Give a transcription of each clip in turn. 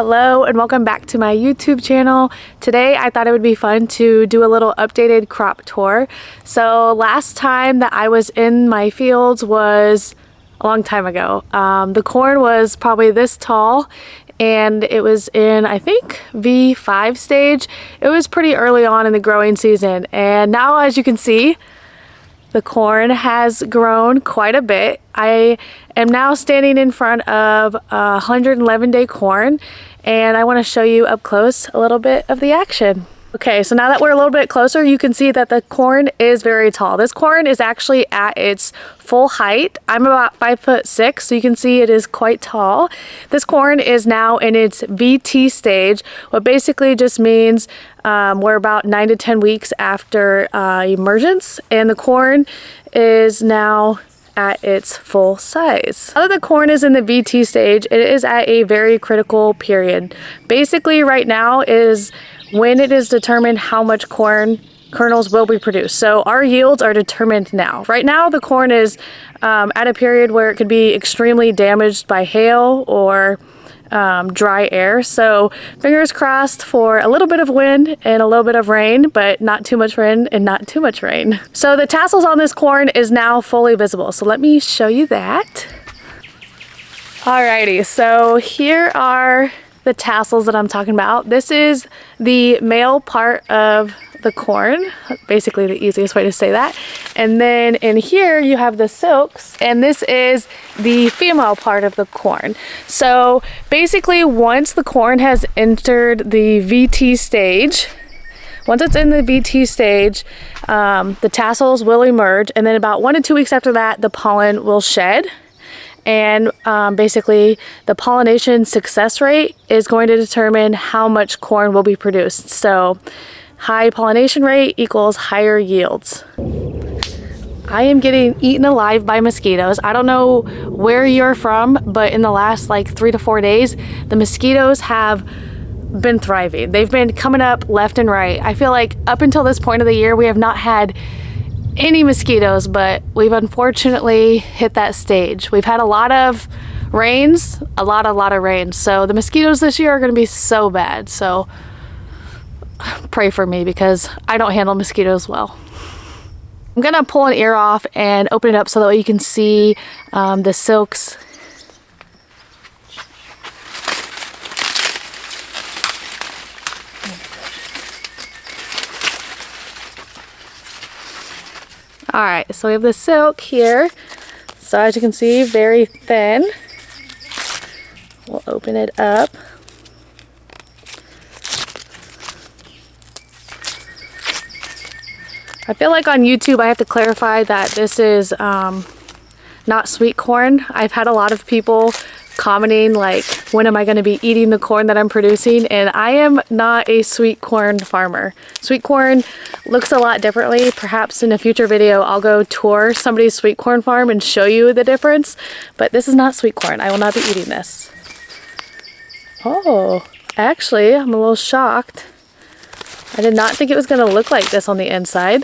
Hello and welcome back to my YouTube channel. Today I thought it would be fun to do a little updated crop tour. So last time that I was in my fields was a long time ago. The corn was probably this tall and it was in, I think, V5 stage. It was pretty early on in the growing season, and now as you can see, the corn has grown quite a bit. I am now standing in front of 111-day corn, and I want to show you up close a little bit of the action. Okay, so now that we're a little bit closer, you can see that the corn is very tall. This corn is actually at its full height. I'm about 5'6", so you can see it is quite tall. This corn is now in its VT stage, what basically just means we're about 9 to 10 weeks after emergence, and the corn is now at its full size. Now that the corn is in the VT stage, it is at a very critical period. Basically right now is when it is determined how much corn kernels will be produced. So our yields are determined now. Right now the corn is at a period where it could be extremely damaged by hail or dry air. So fingers crossed for a little bit of wind and a little bit of rain, but not too much wind and not too much rain. So the tassels on this corn is now fully visible. So let me show you that. Alrighty, so here are the tassels that I'm talking about. This is the male part of the corn, basically the easiest way to say that. And then in here you have the silks, and this is the female part of the corn. So basically once the corn has entered the VT stage, once it's in the VT stage, the tassels will emerge, and then about 1 to 2 weeks after that, the pollen will shed. And basically the pollination success rate is going to determine how much corn will be produced. So high pollination rate equals higher yields. I am getting eaten alive by mosquitoes. I don't know where you're from, but in the last like 3 to 4 days, the mosquitoes have been thriving. They've been coming up left and right. I feel like up until this point of the year, we have not had any mosquitoes, but we've unfortunately hit that stage. We've had a lot of rains, a lot of rain. So the mosquitoes this year are going to be so bad. So pray for me because I don't handle mosquitoes well. I'm gonna pull an ear off and open it up so that way you can see the silks. All right, so we have the silk here. So as you can see, very thin. We'll open it up. I feel like on YouTube I have to clarify that this is not sweet corn. I've had a lot of people commenting like, when am I going to be eating the corn that I'm producing? And I am not a sweet corn farmer. Sweet corn looks a lot differently. Perhaps in a future video I'll go tour somebody's sweet corn farm and show you the difference. But this is not sweet corn. I will not be eating this. Oh, actually I'm a little shocked. I did not think it was going to look like this on the inside.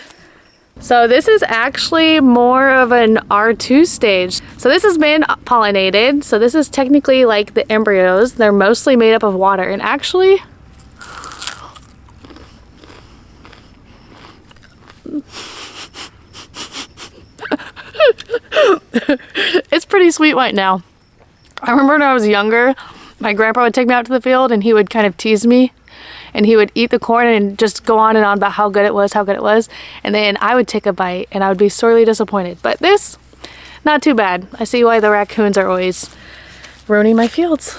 So this is actually more of an R2 stage. So this has been pollinated. So this is technically like the embryos. They're mostly made up of water. And actually, it's pretty sweet right now. I remember when I was younger, my grandpa would take me out to the field and he would kind of tease me. And he would eat the corn and just go on and on about how good it was, how good it was. And then I would take a bite and I would be sorely disappointed. But this, not too bad. I see why the raccoons are always ruining my fields.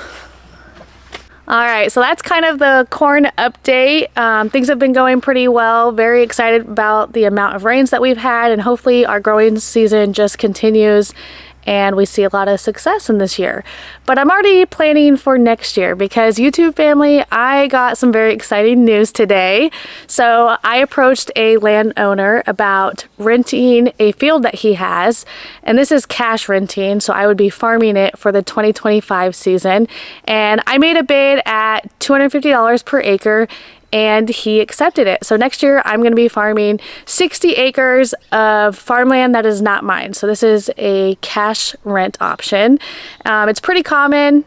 All right, so that's kind of the corn update. Things have been going pretty well. Very excited about the amount of rains that we've had, and hopefully our growing season just continues and we see a lot of success in this year. But I'm already planning for next year because YouTube family, I got some very exciting news today. So I approached a landowner about renting a field that he has, and this is cash renting, so I would be farming it for the 2025 season. And I made a bid at $250 per acre, and he accepted it. So next year I'm going to be farming 60 acres of farmland that is not mine. So this is a cash rent option. It's pretty common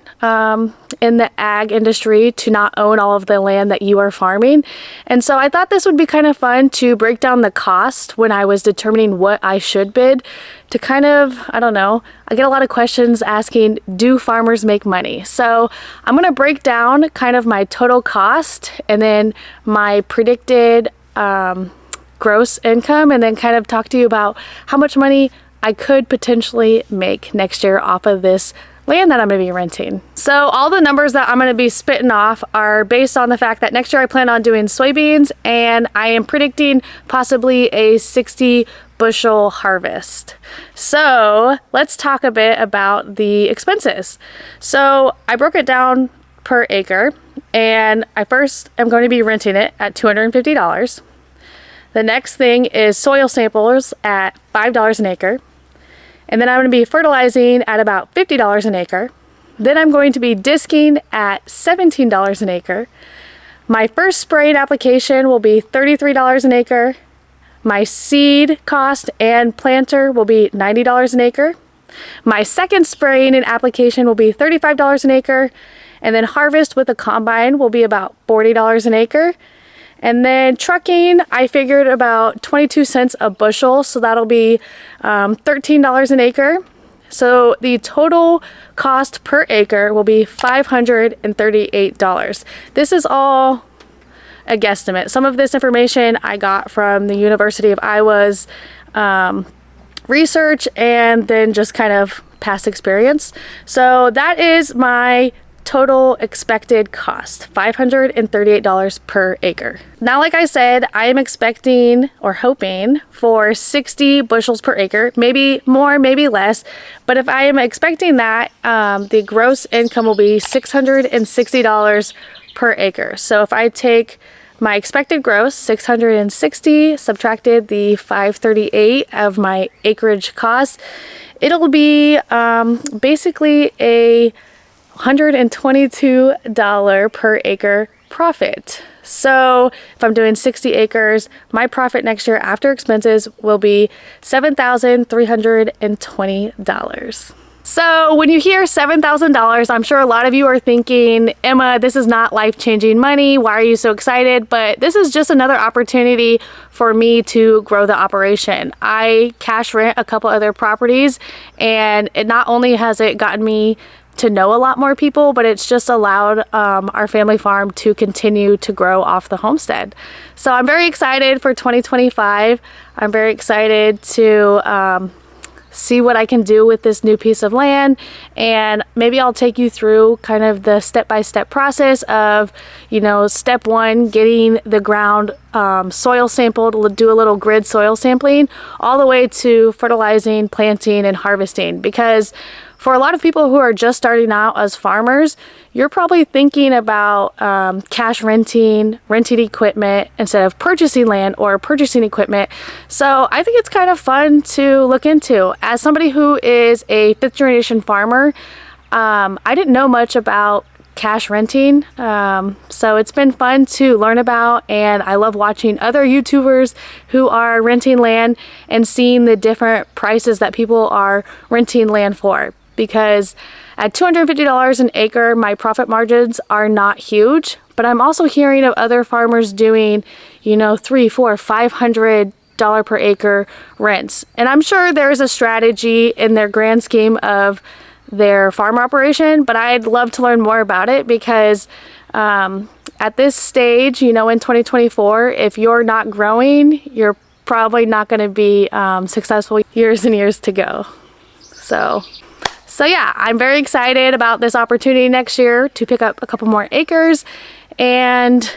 in the ag industry to not own all of the land that you are farming. And so I thought this would be kind of fun to break down the cost when I was determining what I should bid, to kind of, I don't know, I get a lot of questions asking, do farmers make money? So I'm going to break down kind of my total cost and then my predicted gross income, and then kind of talk to you about how much money I could potentially make next year off of this land that I'm going to be renting. So all the numbers that I'm going to be spitting off are based on the fact that next year I plan on doing soybeans, and I am predicting possibly a 60 bushel harvest. So let's talk a bit about the expenses. So I broke it down per acre, and I first am going to be renting it at $250. The next thing is soil samples at $5 an acre. And then I'm going to be fertilizing at about $50 an acre. Then I'm going to be disking at $17 an acre. My first spraying application will be $33 an acre. My seed cost and planter will be $90 an acre. My second spraying and application will be $35 an acre. And then harvest with a combine will be about $40 an acre. And then trucking, I figured about 22 cents a bushel, so that'll be $13 an acre. So the total cost per acre will be $538. This is all a guesstimate. Some of this information I got from the University of Iowa's research, and then just kind of past experience. So that is my total expected cost, $538 per acre. Now, like I said, I am expecting or hoping for 60 bushels per acre, maybe more, maybe less. But if I am expecting that, the gross income will be $660 per acre. So if I take my expected gross, 660, subtracted the 538 of my acreage cost, it'll be basically a $122 per acre profit. So if I'm doing 60 acres, my profit next year after expenses will be $7,320. So when you hear $7,000, I'm sure a lot of you are thinking, Emma, this is not life-changing money. Why are you so excited? But this is just another opportunity for me to grow the operation. I cash rent a couple other properties, and it not only has it gotten me to know a lot more people, but it's just allowed our family farm to continue to grow off the homestead. So I'm very excited for 2025. I'm very excited to see what I can do with this new piece of land, and maybe I'll take you through kind of the step-by-step process of, you know, step one, getting the ground soil sampled, do a little grid soil sampling, all the way to fertilizing, planting, and harvesting. Because for a lot of people who are just starting out as farmers, you're probably thinking about cash renting equipment instead of purchasing land or purchasing equipment. So I think it's kind of fun to look into. As somebody who is a fifth generation farmer, I didn't know much about cash renting. So it's been fun to learn about, and I love watching other YouTubers who are renting land and seeing the different prices that people are renting land for. Because at $250 an acre, my profit margins are not huge, but I'm also hearing of other farmers doing, you know, $300, $400, $500 per acre rents. And I'm sure there's a strategy in their grand scheme of their farm operation, but I'd love to learn more about it, because at this stage, you know, in 2024, if you're not growing, you're probably not going to be successful years and years to go. So yeah, I'm very excited about this opportunity next year to pick up a couple more acres, and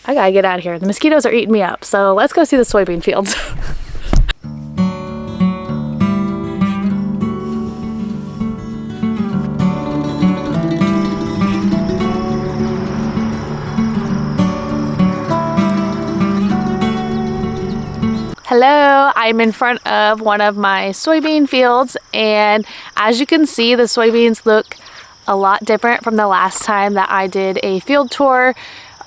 I gotta get out of here. The mosquitoes are eating me up, so let's go see the soybean fields. Hello, I'm in front of one of my soybean fields, and as you can see, the soybeans look a lot different from the last time that I did a field tour.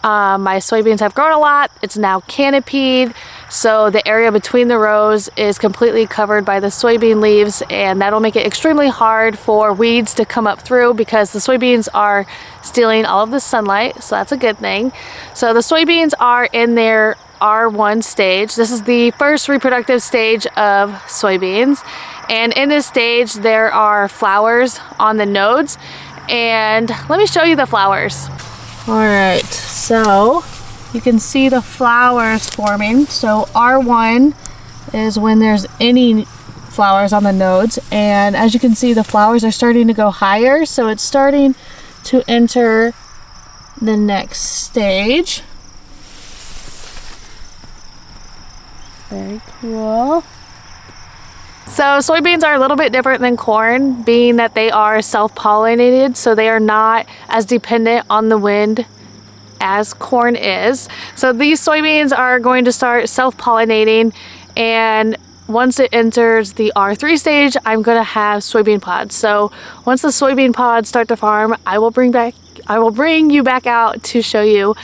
My soybeans have grown a lot. It's now canopied, so the area between the rows is completely covered by the soybean leaves, and that'll make it extremely hard for weeds to come up through because the soybeans are stealing all of the sunlight, so that's a good thing. So the soybeans are in their R1 stage. This is the first reproductive stage of soybeans, and in this stage there are flowers on the nodes, and let me show you the flowers. All right, so you can see the flowers forming. So R1 is when there's any flowers on the nodes, and as you can see, the flowers are starting to go higher, so it's starting to enter the next stage. Very cool. So soybeans are a little bit different than corn, being that they are self-pollinated, so they are not as dependent on the wind as corn is. So these soybeans are going to start self-pollinating, and once it enters the R3 stage, I'm going to have soybean pods. So once the soybean pods start to farm, I will bring you back out to show you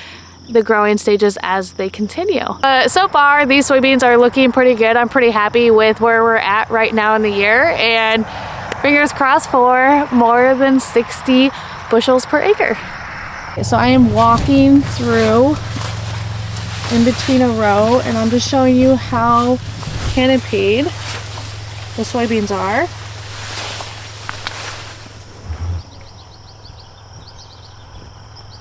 the growing stages as they continue. So far, these soybeans are looking pretty good. I'm pretty happy with where we're at right now in the year, and fingers crossed for more than 60 bushels per acre. So I am walking through in between a row, and I'm just showing you how canopied the soybeans are.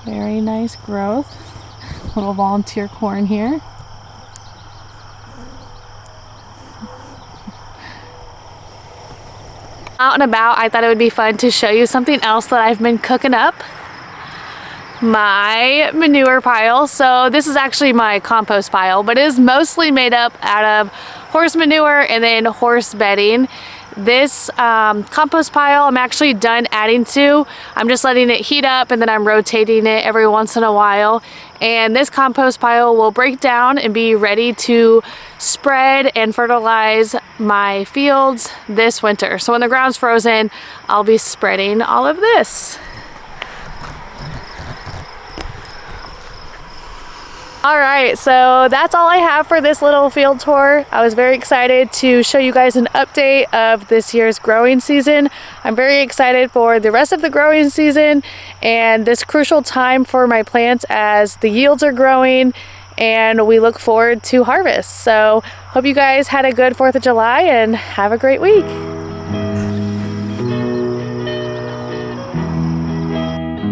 Very nice growth. Little volunteer corn here. Out and about, I thought it would be fun to show you something else that I've been cooking up. My manure pile. So this is actually my compost pile, but it is mostly made up out of horse manure and then horse bedding. This compost pile I'm actually done adding to. I'm just letting it heat up, and then I'm rotating it every once in a while. And this compost pile will break down and be ready to spread and fertilize my fields this winter. So when the ground's frozen, I'll be spreading all of this. All right, so that's all I have for this little field tour. I was very excited to show you guys an update of this year's growing season. I'm very excited for the rest of the growing season and this crucial time for my plants as the yields are growing and we look forward to harvest. So hope you guys had a good 4th of July and have a great week.